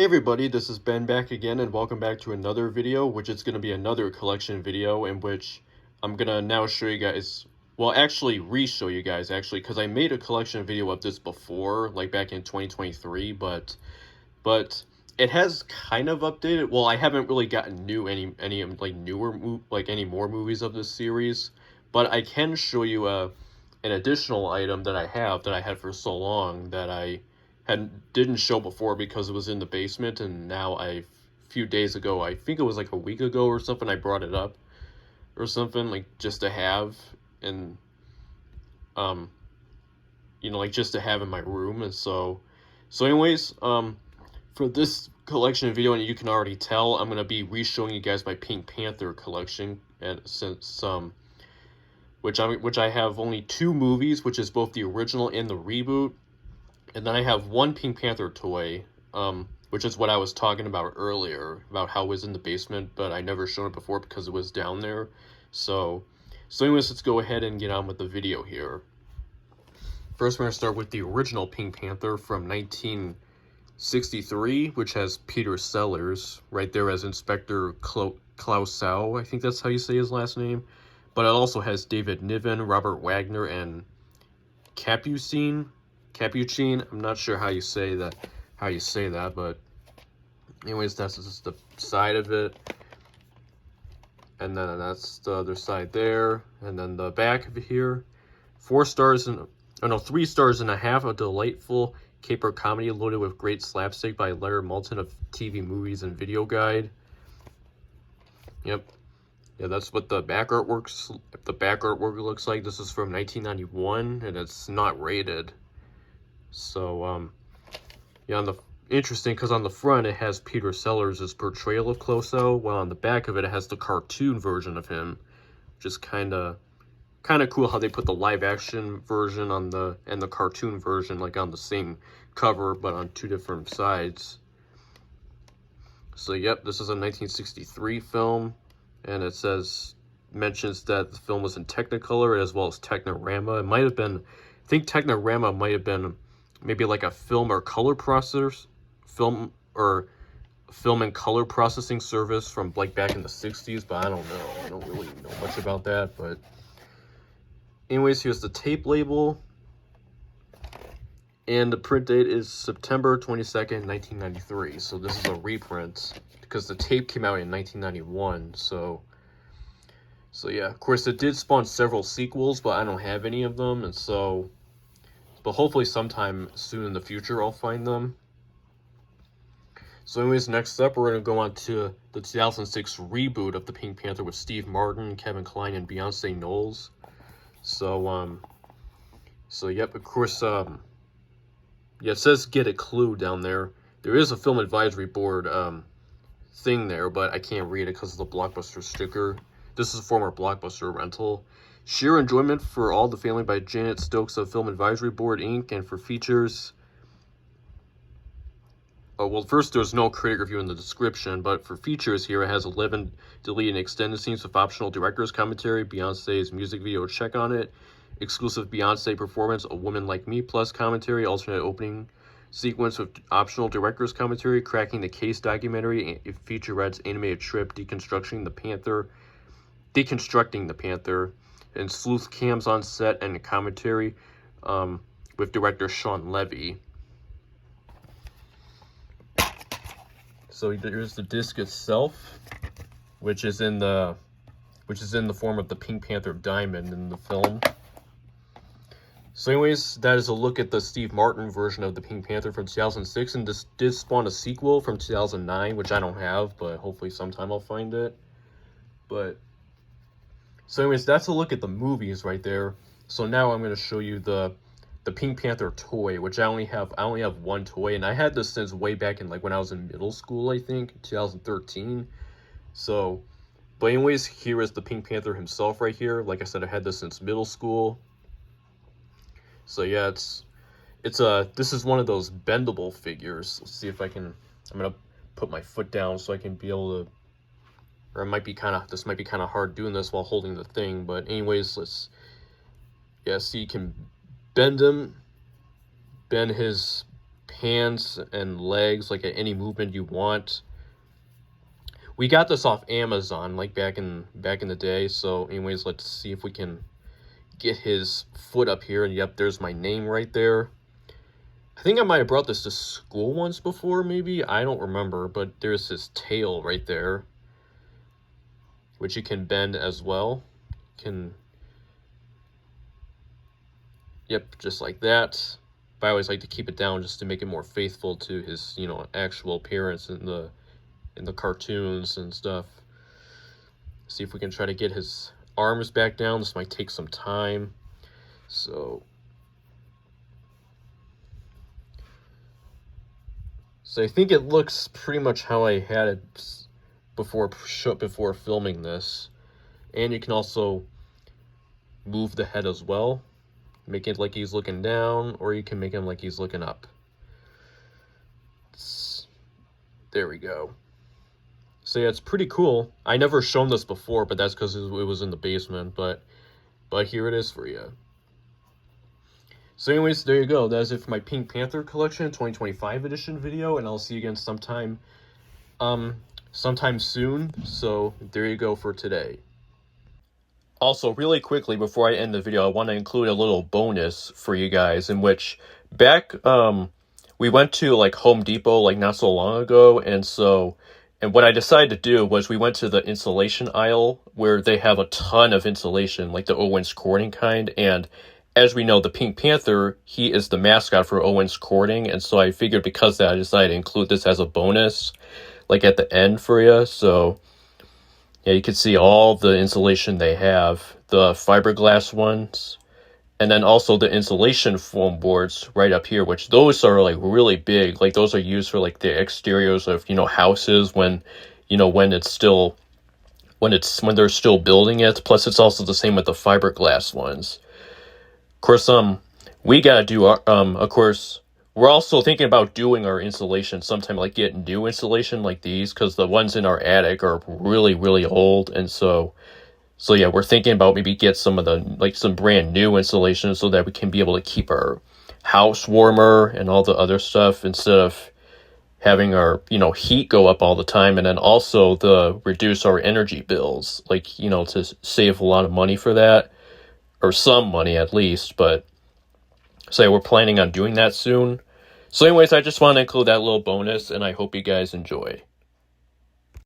Hey everybody, this is Ben back again and welcome back to another video, which is going to be another collection video in which I'm going to now show you guys, well actually re-show you guys actually, because I made a collection video of this before, like back in 2023, but it has kind of updated. Well, I haven't really gotten any like any more movies of this series, but I can show you an additional item that I had for so long that I didn't show before because it was in the basement, and now a few days ago, I think it was like a week ago or something, I brought it up or something, like just to have, and like just to have in my room. And so anyways, for this collection video, and you can already tell, I'm gonna be re-showing you guys my Pink Panther collection, and since which I have only two movies, which is both the original and the reboot. And then I have one Pink Panther toy, which is what I was talking about earlier, about how it was in the basement, but I never shown it before because it was down there. So anyways, let's go ahead and get on with the video here. First, we're going to start with the original Pink Panther from 1963, which has Peter Sellers right there as Inspector Clouseau. I think that's how you say his last name. But it also has David Niven, Robert Wagner, and Capucine. I'm not sure how you say that, but anyways, that's just the side of it, and then that's the other side there, and then the back of it here. 3 stars and a half, a delightful caper comedy loaded with great slapstick by Leonard Maltin of TV Movies and Video Guide. Yep. Yeah, that's what the back artwork looks like. This is from 1991, and it's not rated. So, yeah, interesting, because on the front it has Peter Sellers' portrayal of Clouseau, while on the back of it has the cartoon version of him, which is kind of cool how they put the live action version and the cartoon version like on the same cover, but on two different sides. So, yep, this is a 1963 film, and it mentions that the film was in Technicolor as well as Technorama. It might have been, I think Technorama might have been maybe like a film and color processing service from like back in the 60s, but I don't know. I don't really know much about that. But anyways, here's the tape label, and the print date is September 22nd, 1993. So this is a reprint because the tape came out in 1991. So yeah, of course it did spawn several sequels, but I don't have any of them, and but hopefully sometime soon in the future I'll find them. So anyways, next up we're going to go on to the 2006 reboot of the Pink Panther with Steve Martin, Kevin Kline, and Beyonce Knowles. So yep, of course, yeah, it says get a clue down there. There is a film advisory board thing there, but I can't read it because of the Blockbuster sticker. This is a former Blockbuster rental. Sheer enjoyment for all the family by Janet Stokes of Film Advisory Board, Inc. And for features... Oh, well, first there's no critic review in the description, but for features here, it has 11 deleted and extended scenes with optional director's commentary, Beyonce's music video check on it, exclusive Beyonce performance, A Woman Like Me plus commentary, alternate opening sequence with optional director's commentary, Cracking the Case documentary, featurettes, animated trip, Deconstructing the Panther, and sleuth cams on set and a commentary with director Sean Levy. So there's the disc itself, which is in the form of the Pink Panther diamond in the film. So anyways, that is a look at the Steve Martin version of the Pink Panther from 2006, and this did spawn a sequel from 2009, which I don't have, but hopefully sometime I'll find it. So anyways, that's a look at the movies right there. So now I'm going to show you the Pink Panther toy, which I only have one toy, and I had this since way back in like when I was in middle school, I think, 2013. So, but anyways, here is the Pink Panther himself right here. Like I said, I had this since middle school. So yeah, this is one of those bendable figures. Let's see if I'm going to put my foot down so I can be able to, or this might be kind of hard doing this while holding the thing, but anyways, so you can bend his hands and legs, like at any movement you want. We got this off Amazon, like back in the day. So anyways, let's see if we can get his foot up here. And yep, there's my name right there. I think I might have brought this to school once before, maybe. I don't remember, but there's his tail right there, which you can bend as well. Yep, just like that. But I always like to keep it down just to make it more faithful to his, actual appearance in the cartoons and stuff. See if we can try to get his arms back down. This might take some time. So I think it looks pretty much how I had it before filming this. And you can also move the head as well. Make it like he's looking down, or you can make him like he's looking up. There we go. So yeah, it's pretty cool. I never shown this before, but that's because it was in the basement. But here it is for you. So anyways, there you go. That's it for my Pink Panther collection 2025 edition video, and I'll see you again sometime soon. So there you go for today. Also, really quickly before I end the video, I want to include a little bonus for you guys, in which back we went to like Home Depot like not so long ago, and what I decided to do was we went to the insulation aisle where they have a ton of insulation, like the Owens Corning kind. And as we know, the Pink Panther, he is the mascot for Owens Corning. And so I figured because of that, I decided to include this as a bonus, like at the end for you. So yeah, you can see all the insulation they have, the fiberglass ones, and then also the insulation foam boards right up here, which those are like really big. Like those are used for like the exteriors of, houses when they're still building it. Plus it's also the same with the fiberglass ones. Of course, we gotta do our, of course, we're also thinking about doing our insulation sometime, like get new insulation like these, because the ones in our attic are really, really old. And so yeah, we're thinking about maybe get some of some brand new insulation so that we can be able to keep our house warmer and all the other stuff instead of having our, heat go up all the time. And then also reduce our energy bills, to save a lot of money for that, or some money at least. But so yeah, we're planning on doing that soon. So anyways, I just want to include that little bonus, and I hope you guys enjoy.